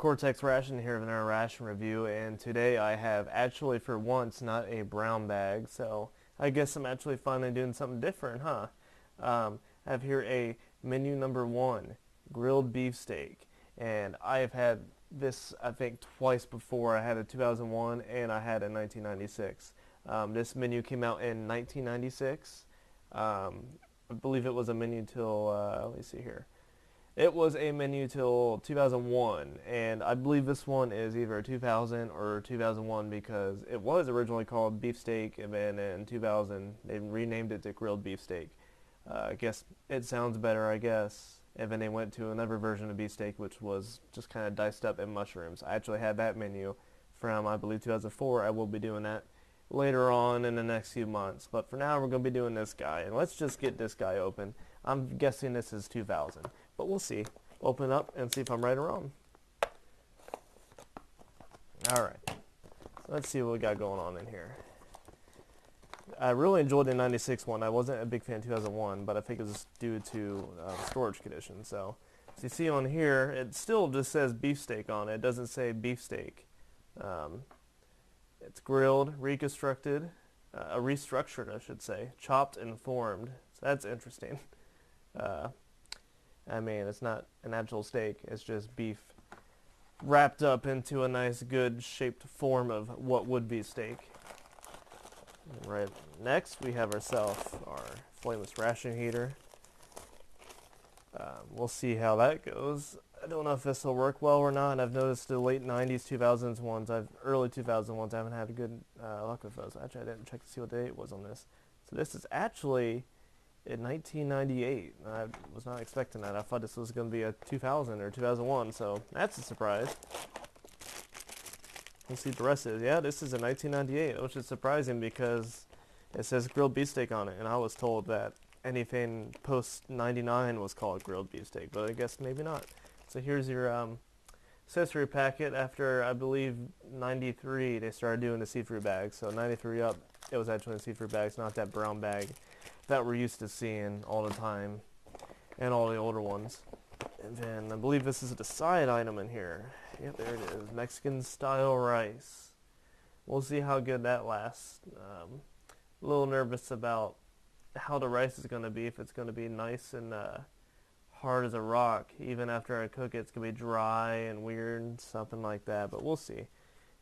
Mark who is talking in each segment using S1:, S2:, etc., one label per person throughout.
S1: CortexRations here with our ration review, and today I have actually for once not a brown bag, so I guess I'm actually finally doing something different, huh? I have here a menu number one, grilled beefsteak, and I have had this I think twice before. I had a 2001 and I had a 1996. This menu came out in 1996. I believe it was a menu till, let me see here. It was a menu till 2001, and I believe this one is either 2000 or 2001 because it was originally called beefsteak, and then in 2000 they renamed it to grilled beefsteak. I guess it sounds better, I guess. And then they went to another version of beefsteak, which was just kind of diced up in mushrooms. I actually had that menu from, I believe, 2004. I will be doing that later on in the next few months. But for now, we're going to be doing this guy. And let's just get this guy open. I'm guessing this is 2000. But we'll see. Open it up and see if I'm right or wrong. Alright. Let's see what we got going on in here. I really enjoyed the 96 one. I wasn't a big fan of 2001, but I think it was due to storage conditions. So, as you see on here, it still just says beefsteak on it. It doesn't say beefsteak. It's grilled, reconstructed, restructured, I should say, chopped and formed. So that's interesting. I mean, it's not an actual steak. It's just beef wrapped up into a nice, good shaped form of what would be steak. Right next, we have ourselves our flameless ration heater. We'll see how that goes. I don't know if this will work well or not. I've noticed the late 90s, 2000s ones, early 2000 ones, I haven't had good luck with those. Actually, I didn't check to see what the date was on this. So this is actually in 1998. I was not expecting that. I thought this was going to be a 2000 or 2001, so that's a surprise. Let's see what the rest is. Yeah, this is a 1998, which is surprising because it says grilled beefsteak on it, and I was told that anything post 99 was called grilled beefsteak, but I guess maybe not. So here's your accessory packet. After, I believe, 93, they started doing the see-through bags. So 93 up, it was actually the see-through bags, not that brown bag that we're used to seeing all the time, and all the older ones. And then I believe this is the side item in here. Yep, there it is. Mexican style rice. We'll see how good that lasts. A little nervous about how the rice is going to be. If it's going to be nice and hard as a rock. Even after I cook it, it's going to be dry and weird, something like that. But we'll see.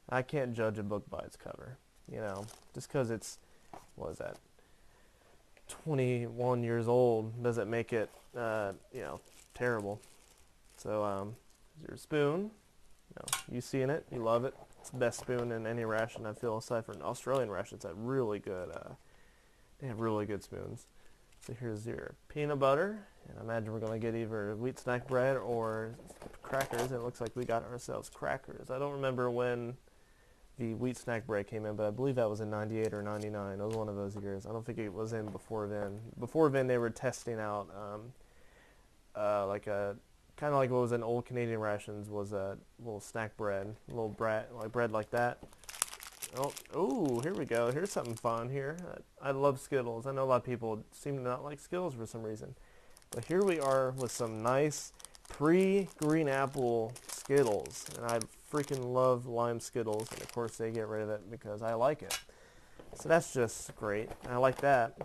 S1: I can't judge a book by its cover. You know, just because it's, what is that, 21 years old doesn't make it, you know, terrible. So, here's your spoon. You seeing it, you love it. It's the best spoon in any ration, I feel, aside from Australian rations. That really good. They have really good spoons. So here's your peanut butter, and I imagine we're going to get either wheat snack bread or crackers. It looks like we got ourselves crackers. I don't remember when the wheat snack bread came in, but I believe that was in 98 or 99. It was one of those years. I don't think it was in before then. Before then, they were testing out like a kind of like what was in old Canadian rations was a little snack bread, a little bread like that. Oh, here we go. Here's something fun here. I love Skittles. I know a lot of people seem to not like Skittles for some reason. But here we are with some nice pre-green apple Skittles. And I freaking love lime Skittles. And of course they get rid of it because I like it. So that's just great. I like that.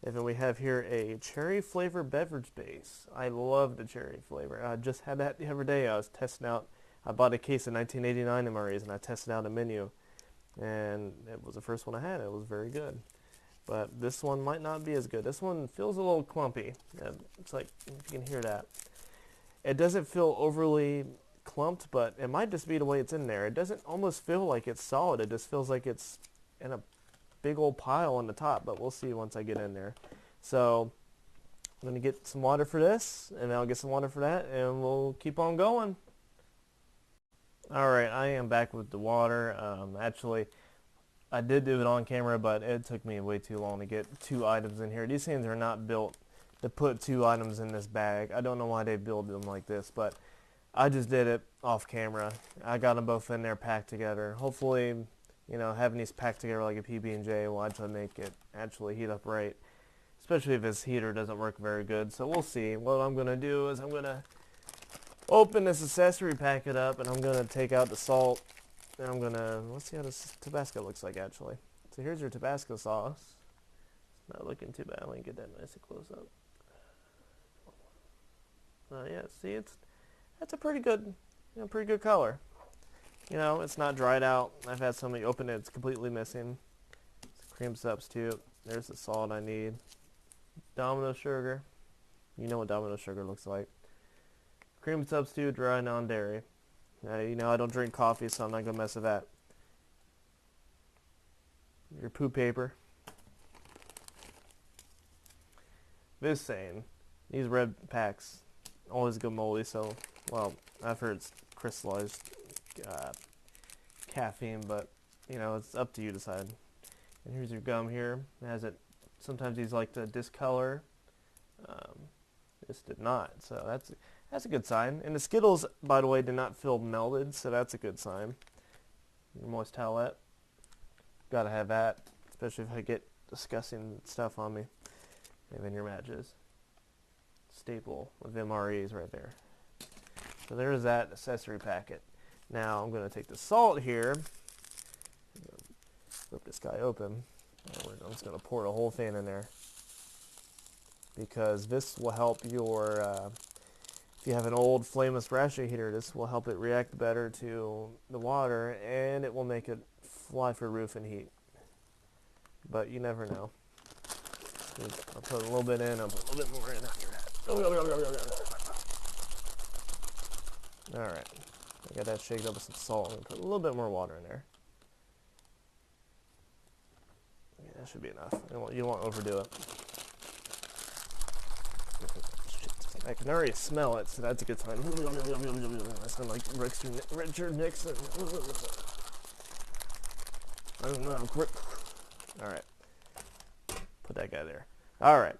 S1: And then we have here a cherry flavored beverage base. I love the cherry flavor. I just had that the other day. I was testing out, I bought a case of 1989 MREs and I tested out a menu. And it was the first one I had. It was very good. But this one might not be as good. This one feels a little clumpy. It's like, if you can hear that. It doesn't feel overly clumped, but it might just be the way it's in there. It doesn't almost feel like it's solid. It just feels like it's in a big old pile on the top, but we'll see once I get in there. So I'm going to get some water for this, and then I'll get some water for that, and we'll keep on going. Alright, I am back with the water. Actually, I did do it on camera, but it took me way too long to get two items in here. These things are not built to put two items in this bag. I don't know why they build them like this, but I just did it off camera. I got them both in there packed together. Hopefully, you know, having these packed together like a PB&J will actually make it actually heat up right, especially if this heater doesn't work very good. So we'll see. What I'm going to do is I'm going to open this accessory packet up, and I'm gonna take out the salt, and I'm gonna, let's see how this Tabasco looks like actually. So here's your Tabasco sauce. It's not looking too bad. Let me get that nice and close up. Yeah, see, that's a pretty good, pretty good color. It's not dried out. I've had somebody open it; it's completely missing. It's a cream substitute. There's the salt I need. Domino sugar. You know what domino sugar looks like. Cream substitute, dry, non-dairy. I don't drink coffee, so I'm not gonna mess with that. Your poo paper. This saying, these red packs always go moldy, so, well, I've heard it's crystallized caffeine, but, it's up to you to decide. And here's your gum here. It has it. Sometimes these like to discolor. This did not, so that's a good sign. And the Skittles, by the way, did not feel melted, so that's a good sign. Your moist towelette. Gotta have that, especially if I get disgusting stuff on me. And then your matches. Staple with MREs right there. So there's that accessory packet. Now I'm going to take the salt here. Rip this guy open. I'm just going to pour the whole thing in there. Because this will help your, if you have an old flameless ration heater, this will help it react better to the water, and it will make it fly for roof and heat. But you never know. I'll put a little bit in, I'll put a little bit more in after that. Alright. I got that shaken up with some salt. And put a little bit more water in there. Okay, that should be enough. You don't want to overdo it. I can already smell it, so that's a good sign. I sound like Richard Nixon. I don't know. Alright. Put that guy there. Alright.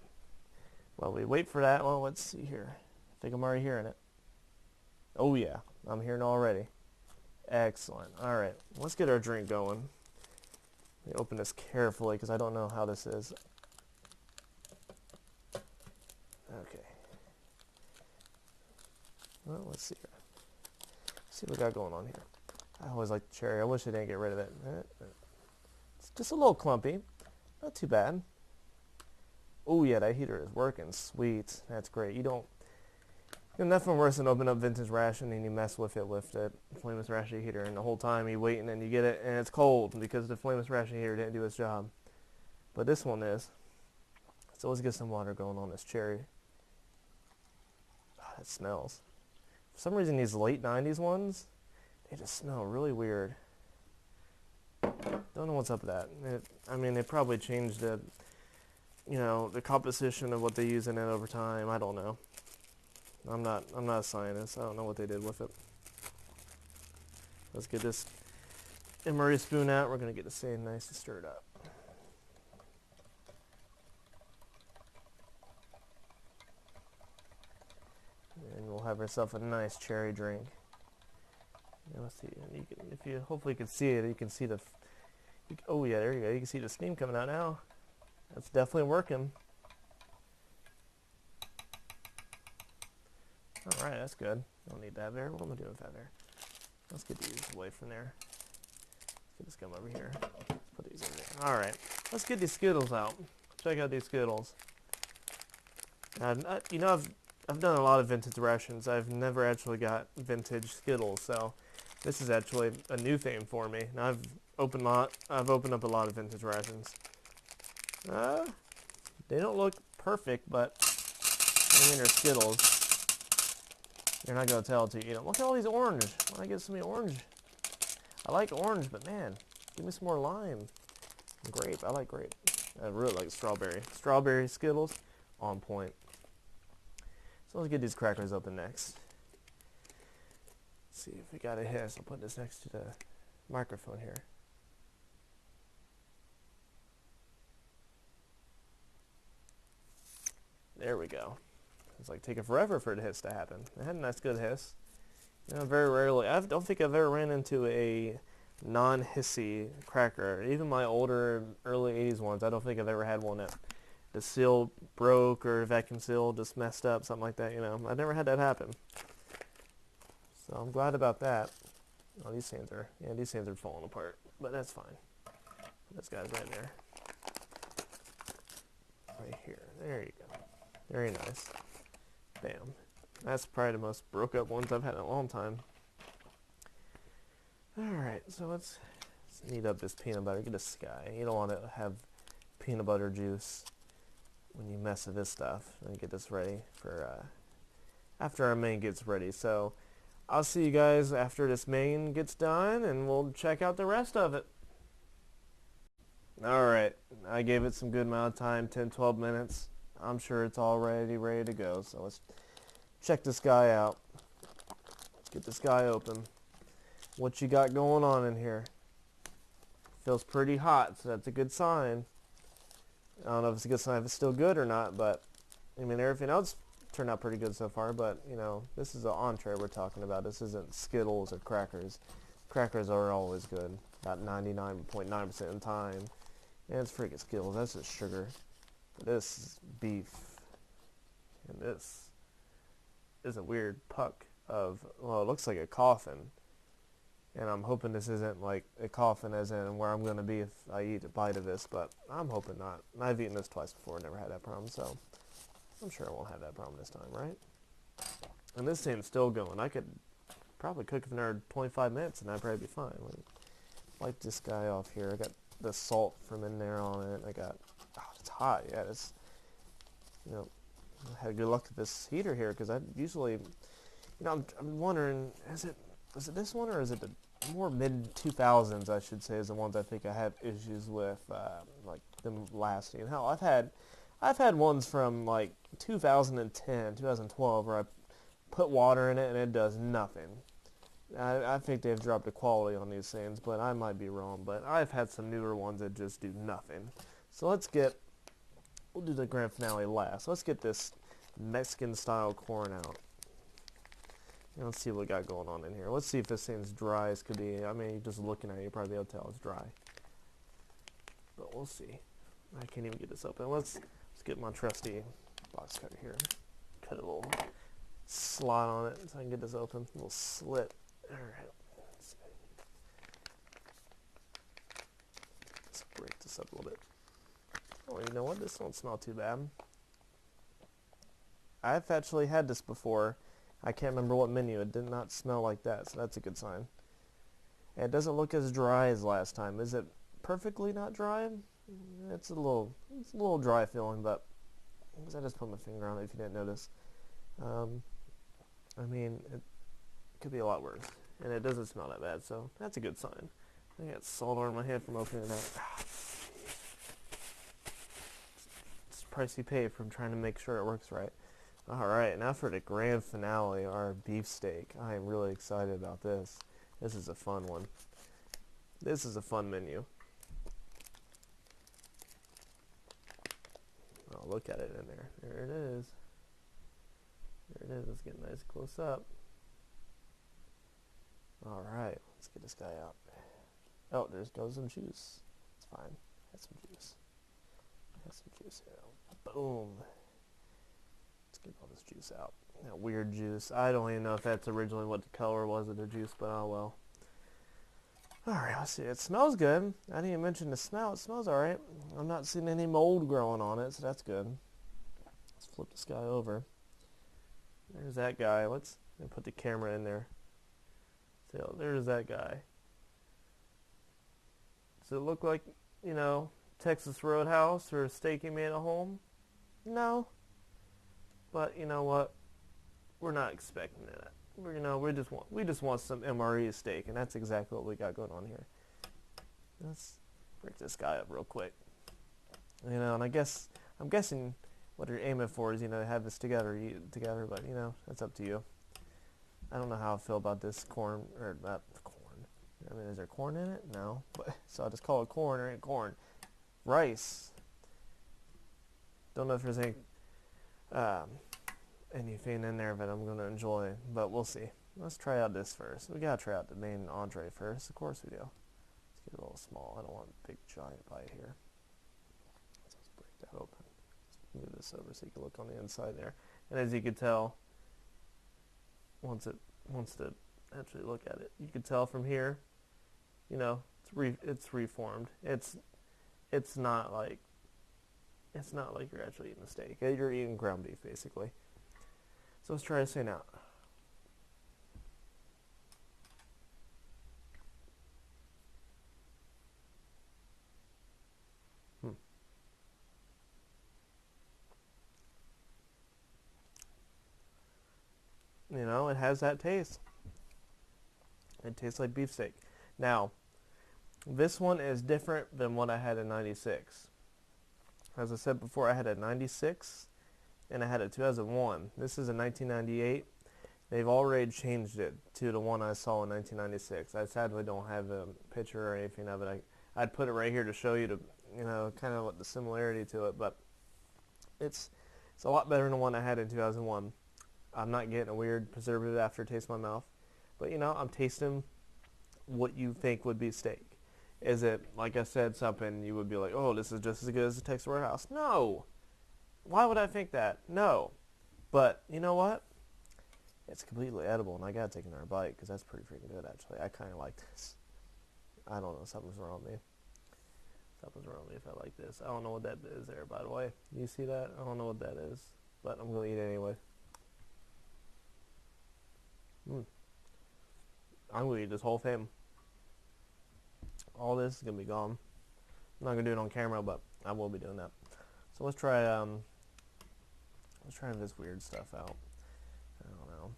S1: While we wait for that, well, let's see here. I think I'm already hearing it. Oh yeah, I'm hearing it already. Excellent. Alright, let's get our drink going. Let me open this carefully because I don't know how this is. Okay. Well, let's see here. Let's see what we got going on here. I always like the cherry. I wish I didn't get rid of it. It's just a little clumpy. Not too bad. Oh yeah, that heater is working. Sweet. That's great. Nothing worse than open up vintage ration and you mess with it with the flameless ration heater, and the whole time you waiting and you get it and it's cold because the flameless ration heater didn't do its job. But this one is. So let's get some water going on this cherry. Oh, that smells. For some reason these late 90s ones, they just smell really weird. Don't know what's up with that. They probably changed the composition of what they use in it over time. I don't know. I'm not a scientist. I don't know what they did with it. Let's get this MRE spoon out. We're going to get this thing nice and stirred up. And we'll have ourselves a nice cherry drink. Let's see. And if you hopefully can see it, you can see the. Oh yeah, there you go. You can see the steam coming out now. That's definitely working. Alright, that's good. Don't need that there. What am I doing with that there? Let's get these away from there. Let's get this gum over here. Let's put these in there. Alright, let's get these Skittles out. Check out these Skittles. I've done a lot of vintage rations. I've never actually got vintage Skittles, so this is actually a new thing for me. And I've opened up a lot of vintage rations. They don't look perfect, but they're Skittles. You're not going to tell until you eat them. Look at all these orange. Why don't I get some orange? I like orange, but man, give me some more lime. Grape. I like grape. I really like strawberry. Strawberry Skittles, on point. So let's get these crackers open next. Let's see if we got a hiss. I'll put this next to the microphone here. There we go. It's like taking forever for the hiss to happen. It had a nice good hiss. Very rarely. I don't think I've ever ran into a non-hissy cracker. Even my older, early 80s ones, I don't think I've ever had one that the seal broke or vacuum seal just messed up, something like that. I've never had that happen. So I'm glad about that. Oh, these things are falling apart, but that's fine. This guy's right there. Right here. There you go. Very nice. Bam. That's probably the most broke up ones I've had in a long time. Alright, so let's knead up this peanut butter. Get a Sky. You don't want to have peanut butter juice when you mess with this stuff. Let me get this ready for after our main gets ready. So I'll see you guys after this main gets done, and we'll check out the rest of it. Alright, I gave it some good amount of time, 10-12 minutes. I'm sure it's all ready to go. So let's check this guy out. Let's get this guy open. What you got going on in here? Feels pretty hot, so that's a good sign. I don't know if it's a good sign if it's still good or not, but I mean, everything else turned out pretty good so far. But you know, this is an entree we're talking about. This isn't Skittles or crackers. Crackers are always good, about 99.9% of the time. And it's freaking Skittles. That's just sugar. This is beef, and this is a weird puck of, well, it looks like a coffin. And I'm hoping this isn't like a coffin as in where I'm going to be if I eat a bite of this, but I'm hoping not. I've eaten this twice before, never had that problem, so I'm sure I won't have that problem this time, right? And this thing's still going. I could probably cook it for another 25 minutes and I'd probably be fine. Let me wipe this guy off here. I got the salt from in there on it. I got, oh, it's hot. Yeah, it's, you know, I had good luck with this heater here because I usually, you know, I'm wondering, is it this one, or is it the more mid-2000s, I should say, is the ones I think I have issues with, like them lasting. Hell, I've had ones from like 2010, 2012, where I put water in it and it does nothing. I think they've dropped the quality on these things, but I might be wrong. But I've had some newer ones that just do nothing. So we'll do the grand finale last. Let's get this Mexican-style corn out. And let's see what we got going on in here. Let's see if this thing's dry as could be. I mean, just looking at it, you'll probably be able to tell it's dry. But we'll see. I can't even get this open. Let's get my trusty box cutter here. Cut a little slot on it so I can get this open. A little slit. Alright. Let's break this up a little bit. Oh, you know what? This don't smell too bad. I've actually had this before. I can't remember what menu. It did not smell like that, so that's a good sign. And it doesn't look as dry as last time. Is it perfectly not dry? It's a little dry feeling, but I just put my finger on it if you didn't notice. I mean, it could be a lot worse, and it doesn't smell that bad, so that's a good sign. I got salt on my hand from opening it up. It's the price you pay from trying to make sure it works right. Alright, now for the grand finale, our beefsteak. I am really excited about this. This is a fun one. This is a fun menu. Oh, look at it in there. There it is. There it is. Let's get a nice close up. Alright, let's get this guy out. Oh, there's goes some juice. It's fine. Has some juice. Has some juice here. Boom. Get all this juice out. That weird juice. I don't even know if that's originally what the color was of the juice, but oh well. Alright, let's see. It smells good. I didn't even mention the smell. It smells alright. I'm not seeing any mold growing on it, so that's good. Let's flip this guy over. There's that guy. Let's put the camera in there. So there's that guy. Does it look like, you know, Texas Roadhouse or a steak you made at home? No. But you know what? We're not expecting that. We just want some MRE steak, and that's exactly what we got going on here. Let's break this guy up real quick. You know, and I'm guessing what you're aiming for is, you know, to have this together, eat it together. But you know, that's up to you. I don't know how I feel about this corn, or not corn. I mean, is there corn in it? No. But so I'll just call it corn, or ain't corn. Rice. Don't know if there's anything in there that I'm going to enjoy, but we'll see. Let's try out this first. We got to try out the main entree first. Of course we do. Let's get it a little small. I don't want a big giant bite here. Let's break that open. Let's move this over so you can look on the inside there. And as you can tell, once the actually look at it. You can tell from here, you know, it's reformed. It's not like you're actually eating a steak. You're eating ground beef basically. So let's try to say now. You know, it has that taste. It tastes like beefsteak. Now, this one is different than what I had in 96. As I said before, I had a 96 and I had a 2001. This is a 1998. They've already changed it to the one I saw in 1996. I sadly don't have a picture or anything of it. I'd put it right here to show you, to, you know, kind of what the similarity to it, but it's a lot better than the one I had in 2001. I'm not getting a weird preservative aftertaste in my mouth, but you know, I'm tasting what you think would be steak. Is it, like I said, something you would be like, oh, this is just as good as the Texas Warehouse? No. Why would I think that? No. But you know what? It's completely edible, and I gotta take another bite because that's pretty freaking good, actually. I kind of like this. I don't know, something's wrong with me. Something's wrong with me if I like this. I don't know what that is there, by the way. You see that? I don't know what that is, but I'm gonna eat it anyway. I'm gonna eat this whole thing. All this is gonna be gone. I'm not gonna do it on camera, but I will be doing that. So let's try this weird stuff out. I don't know.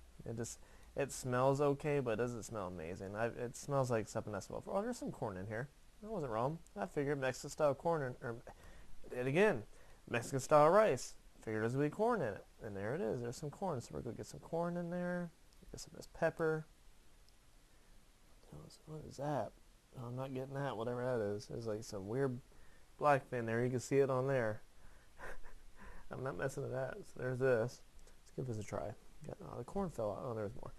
S1: It smells okay, but it doesn't smell amazing. It smells like something I smelled before. Oh, there's some corn in here. I wasn't wrong. I figured Mexican style corn, or it again, Mexican style rice. Figured there's gonna be corn in it, and there it is. There's some corn. So we're gonna get some corn in there. Get some of this pepper. What is that? Oh, I'm not getting that. Whatever that is. There's like some weird black thing there. You can see it on there. I'm not messing with that. So there's this. Let's give this a try. Oh, the corn fell out. Oh, there's more.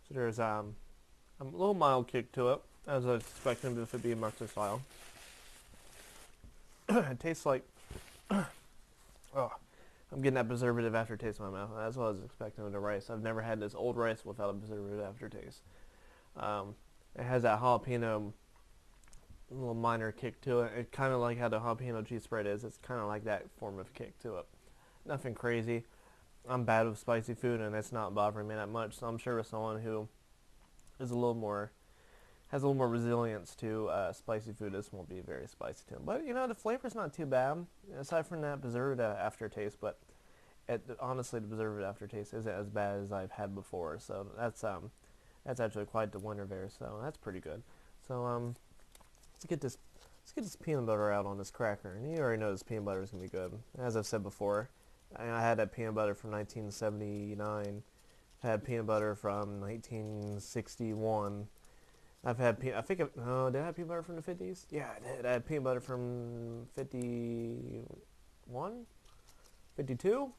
S1: So there's a little mild kick to it, as I was expecting if it be Mexican style. It tastes like, oh, I'm getting that preservative aftertaste in my mouth. That's what I was expecting with the rice. I've never had this old rice without a preservative aftertaste. It has that jalapeno, little minor kick to it. It kind of like how the jalapeno cheese spread is. It's kind of like that form of kick to it. Nothing crazy. I'm bad with spicy food, and it's not bothering me that much. So I'm sure with someone who is a little more, has a little more resilience to spicy food, this won't be very spicy to them. But you know, the flavor's not too bad, aside from that preservative aftertaste. But honestly, the preservative aftertaste isn't as bad as I've had before. So that's actually quite the winner there. So that's pretty good. So let's get this peanut butter out on this cracker. And you already know this peanut butter is gonna be good. As I've said before, I had that peanut butter from 1979. I had peanut butter from 1961. I've had did I have peanut butter from the 50s? Yeah, I did. I had peanut butter from 51? 52?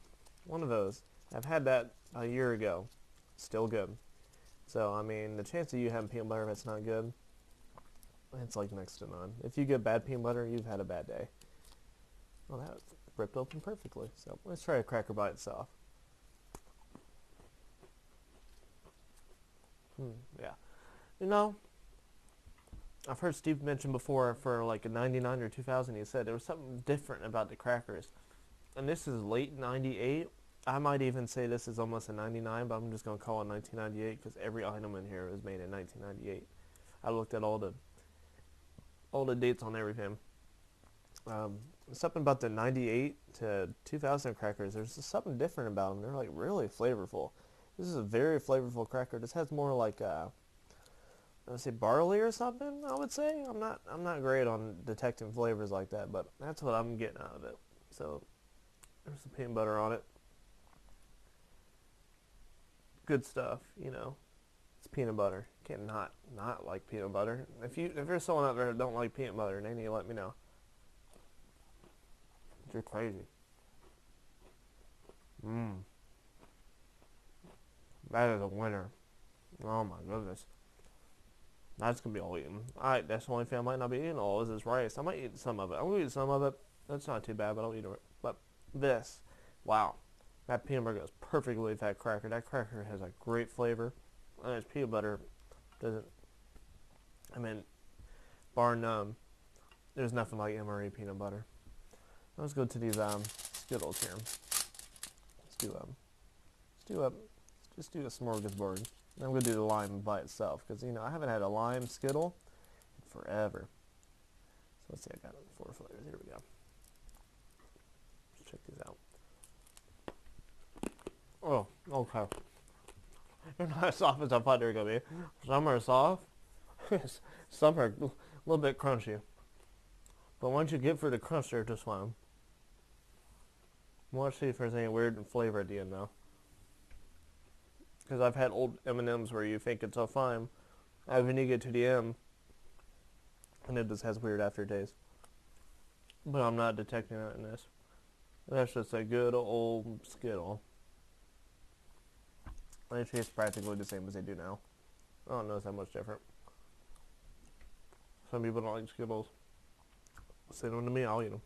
S1: One of those. I've had that a year ago. Still good. So, I mean, the chance of you having peanut butter that's not good, it's like next to none. If you get bad peanut butter, you've had a bad day. Well, that ripped open perfectly. So, let's try a cracker by itself. Yeah. You know, I've heard Steve mention before for like a 99 or 2000, he said there was something different about the crackers. And this is late 98. I might even say this is almost a 99, but I'm just going to call it 1998 because every item in here was made in 1998. I looked at all the dates on everything. Something about the 98 to 2000 crackers, there's just something different about them. They're like really flavorful. This is a very flavorful cracker. This has more like let's say barley or something, I would say. I'm not great on detecting flavors like that, but that's what I'm getting out of it. So there's some peanut butter on it. Good stuff, you know. It's peanut butter. You can't not like peanut butter. If there's someone out there that don't like peanut butter, they need to let me know. You're crazy. That is a winner. Oh my goodness. That's gonna be all eaten. Alright, that's the only thing I might not be eating all is this rice. I might eat some of it. I'm gonna eat some of it. That's not too bad, but I'll eat it. But this. Wow. That peanut butter goes perfectly with that cracker. That cracker has a great flavor. And its peanut butter doesn't, I mean, bar none, there's nothing like MRE peanut butter. Let's go to these Skittles here. Let's do a smorgasbord. I'm gonna do the lime by itself because I haven't had a lime Skittle in forever. So let's see, I got 4 flavors. Here we go. Let's check these out. Oh, okay. They're not as soft as I thought they were gonna be. Some are soft. Some are a little bit crunchy. But once you get for the crunch, they're just fine. Let's see if there's any weird flavor at the end though. Because I've had old M&Ms where you think it's all fine, and when you get to the end, and it just has weird aftertaste. But I'm not detecting that in this. That's just a good old Skittle. They taste practically the same as they do now. I don't know it's that much different. Some people don't like Skittles. Send them to me, I'll eat them.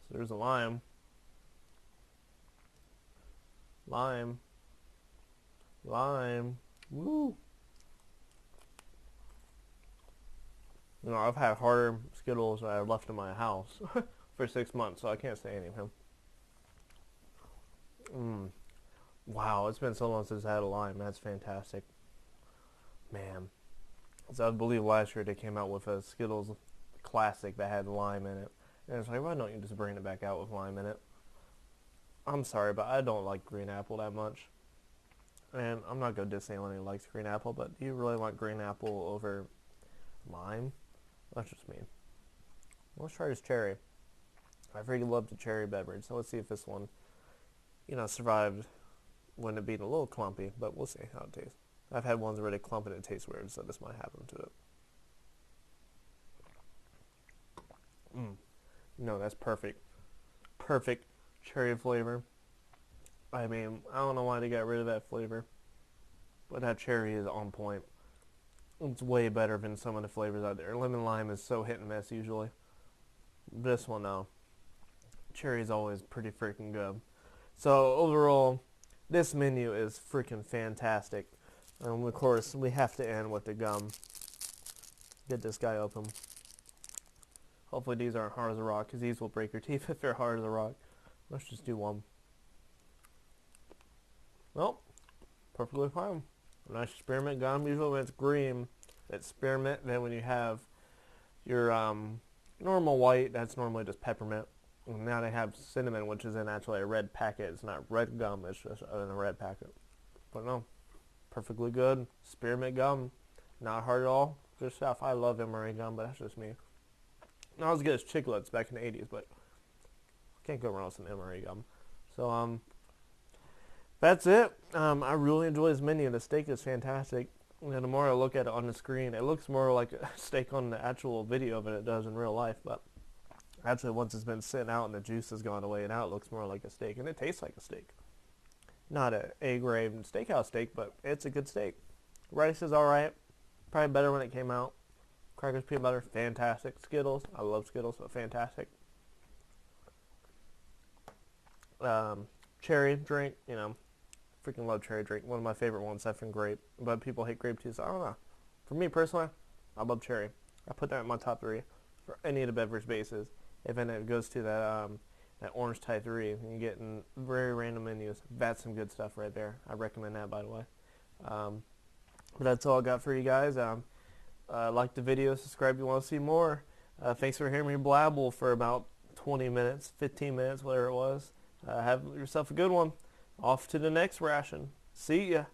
S1: So there's a lime. Lime. Woo! I've had harder Skittles that I left in my house for 6 months, so I can't say anything. Wow, it's been so long since I had a lime. That's fantastic. Man. So I believe last year they came out with a Skittles Classic that had lime in it. And it's like, why don't you just bring it back out with lime in it? I'm sorry, but I don't like green apple that much. And I'm not going to diss anyone who likes green apple, but do you really want green apple over lime? That's just me. Let's try this cherry. I freaking love the cherry beverage, so let's see if this one, survived when it being a little clumpy, but we'll see how it tastes. I've had ones where they clump and it tastes weird, so this might happen to it. No, that's perfect. Perfect cherry flavor. I mean, I don't know why they got rid of that flavor, but that cherry is on point. It's way better than some of the flavors out there. Lemon lime is so hit and miss usually. This one, though, cherry is always pretty freaking good. So overall, this menu is freaking fantastic. Of course, we have to end with the gum. Get this guy open. Hopefully these aren't hard as a rock, because these will break your teeth if they're hard as a rock. Let's just do one. Well, perfectly fine. A nice spearmint gum. Usually when it's green, it's spearmint. Then when you have your normal white, that's normally just peppermint. And now they have cinnamon, which is in actually a red packet. It's not red gum, it's just in a red packet. But no, perfectly good. Spearmint gum. Not hard at all. Good stuff. I love MRE gum, but that's just me. Not as good as Chiclets back in the 80s, but can't go wrong with some MRE gum. So, that's it. I really enjoy this menu. The steak is fantastic. And the more I look at it on the screen, it looks more like a steak on the actual video than it does in real life. But actually, once it's been sitting out and the juice has gone away, now it looks more like a steak. And it tastes like a steak. Not an A-grade steakhouse steak, but it's a good steak. Rice is alright. Probably better when it came out. Crackers, peanut butter, fantastic. Skittles, I love Skittles, so fantastic. Cherry drink, freaking love cherry drink. One of my favorite ones, aside from grape. But people hate grape too, so I don't know. For me personally, I love cherry. I put that in my top 3 for any of the beverage bases. If it goes to that orange type 3, and you get in very random menus. That's some good stuff right there. I recommend that, by the way. But that's all I got for you guys. Like the video, subscribe if you want to see more. Thanks for hearing me blabble for about 20 minutes, 15 minutes, whatever it was. Have yourself a good one. Off to the next ration. See ya.